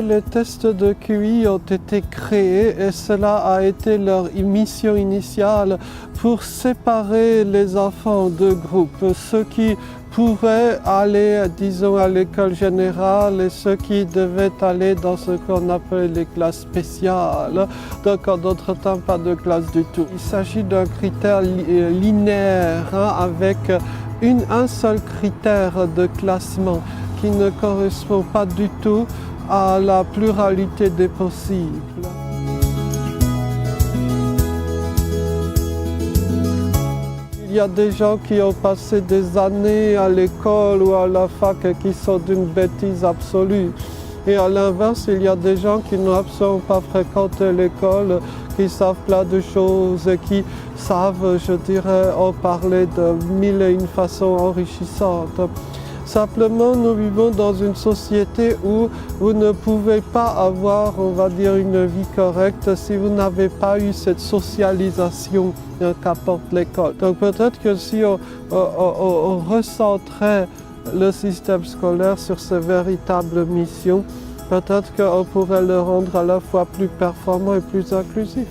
les tests de QI ont été créés et cela a été leur mission initiale pour séparer les enfants de groupes, ceux qui pouvaient aller, disons, à l'école générale et ceux qui devaient aller dans ce qu'on appelle les classes spéciales. Donc en d'autres temps, pas de classe du tout. Il s'agit d'un critère linéaire avec un seul critère de classement qui ne correspond pas du tout à la pluralité des possibles. Il y a des gens qui ont passé des années à l'école ou à la fac et qui sont d'une bêtise absolue. Et à l'inverse, il y a des gens qui n'ont absolument pas fréquenté l'école, qui savent plein de choses et qui savent, je dirais, en parler de mille et une façons enrichissantes. Simplement, nous vivons dans une société où vous ne pouvez pas avoir, on va dire, une vie correcte si vous n'avez pas eu cette socialisation qu'apporte l'école. Donc peut-être que si on recentrait le système scolaire sur ses véritables missions, peut-être qu'on pourrait le rendre à la fois plus performant et plus inclusif.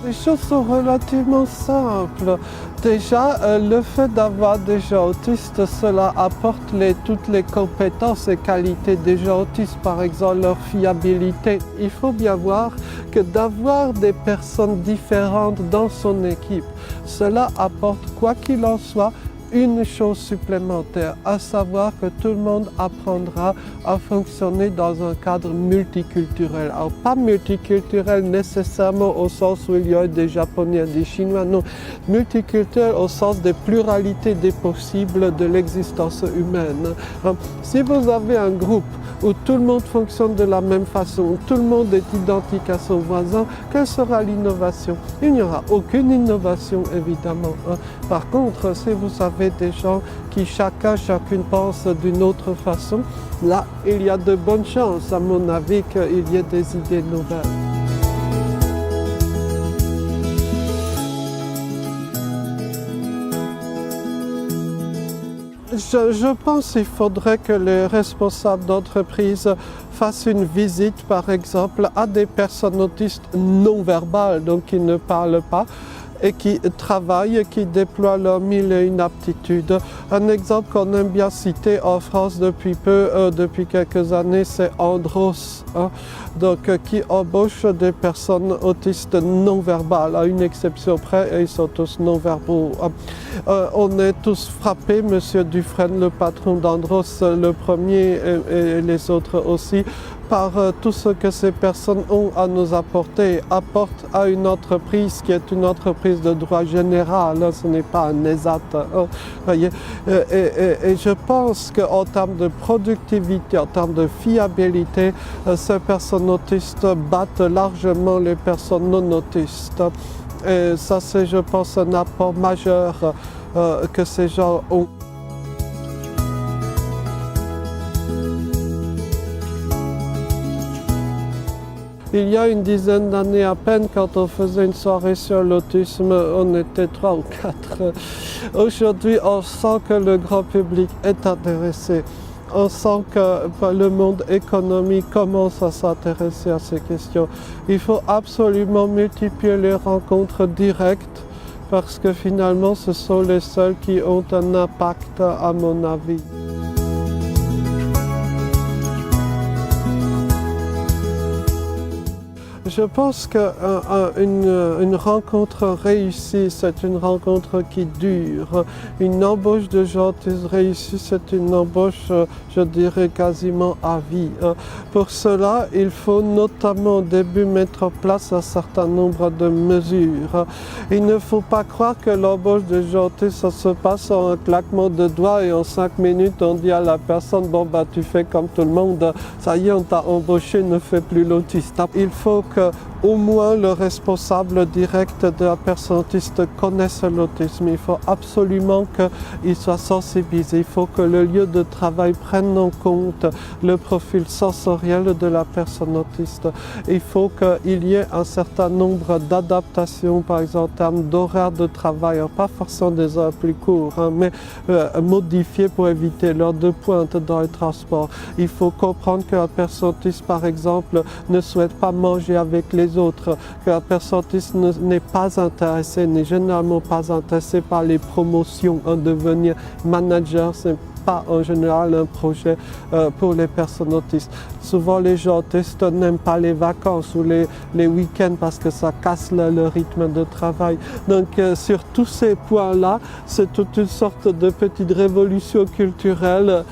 Les choses sont relativement simples. Déjà, le fait d'avoir des gens autistes, cela apporte toutes les compétences et qualités des gens autistes, par exemple leur fiabilité. Il faut bien voir que d'avoir des personnes différentes dans son équipe, cela apporte, quoi qu'il en soit, une chose supplémentaire, à savoir que tout le monde apprendra à fonctionner dans un cadre multiculturel. Alors pas multiculturel nécessairement au sens où il y a des Japonais et des Chinois, non. Multiculturel au sens des pluralités des possibles de l'existence humaine. Si vous avez un groupe où tout le monde fonctionne de la même façon, où tout le monde est identique à son voisin, quelle sera l'innovation? Il n'y aura aucune innovation, évidemment. Par contre, si vous avez des gens qui chacune pense d'une autre façon, là, il y a de bonnes chances, à mon avis, qu'il y ait des idées nouvelles. Je pense qu'il faudrait que les responsables d'entreprise fassent une visite, par exemple, à des personnes autistes non verbales, donc qui ne parlent pas, et qui travaillent, qui déploient leurs mille et une aptitudes. Un exemple qu'on aime bien citer en France depuis quelques années, c'est Andros, qui embauche des personnes autistes non verbales, à une exception près, et ils sont tous non verbaux. On est tous frappés, Monsieur Dufresne, le patron d'Andros, le premier et les autres aussi, par tout ce que ces personnes ont à nous apporter, apportent à une entreprise qui est une entreprise de droit général, ce n'est pas un ESAT. Voyez. Et je pense qu'en termes de productivité, en termes de fiabilité, ces personnes autistes battent largement les personnes non autistes. Et ça, c'est, je pense, un apport majeur que ces gens ont. Il y a une dizaine d'années à peine, quand on faisait une soirée sur l'autisme, on était 3 ou 4. Aujourd'hui, on sent que le grand public est intéressé. On sent que le monde économique commence à s'intéresser à ces questions. Il faut absolument multiplier les rencontres directes parce que finalement, ce sont les seuls qui ont un impact, à mon avis. Je pense qu'une rencontre réussie, c'est une rencontre qui dure. Une embauche de gens réussie, c'est une embauche, je dirais, quasiment à vie. Pour cela, il faut notamment au début mettre en place un certain nombre de mesures. Il ne faut pas croire que l'embauche de gens, ça se passe en un claquement de doigts et en 5 minutes, on dit à la personne, bon, bah, tu fais comme tout le monde, ça y est, on t'a embauché, ne fais plus l'autiste. Il faut au moins le responsable direct de la personne autiste connaisse l'autisme. Il faut absolument qu'il soit sensibilisé. Il faut que le lieu de travail prenne en compte le profil sensoriel de la personne autiste. Il faut qu'il y ait un certain nombre d'adaptations, par exemple en termes d'horaire de travail, pas forcément des heures plus courts, mais modifiées pour éviter l'heure de pointe dans les transports. Il faut comprendre que la personne autiste, par exemple, ne souhaite pas manger avec les autres, que la personne autiste n'est pas intéressée, n'est généralement pas intéressée par les promotions, devenir manager, c'est pas en général un projet pour les personnes autistes. Souvent les gens autistes n'aiment pas les vacances ou les week-ends parce que ça casse le rythme de travail. Donc sur tous ces points-là, c'est toute une sorte de petite révolution culturelle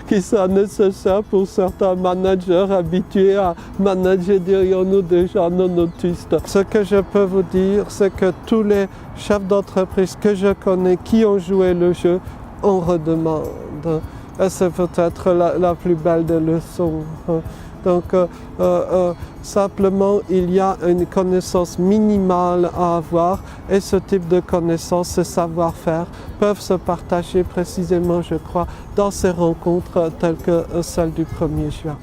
qui sera nécessaire pour certains managers habitués à manager, dirions-nous, des gens non autistes. Ce que je peux vous dire, c'est que tous les chefs d'entreprise que je connais qui ont joué le jeu, on redemande. Et c'est peut-être la plus belle des leçons. Donc simplement, il y a une connaissance minimale à avoir et ce type de connaissances, ce savoir-faire peuvent se partager précisément, je crois, dans ces rencontres telles que celle du 1er juin.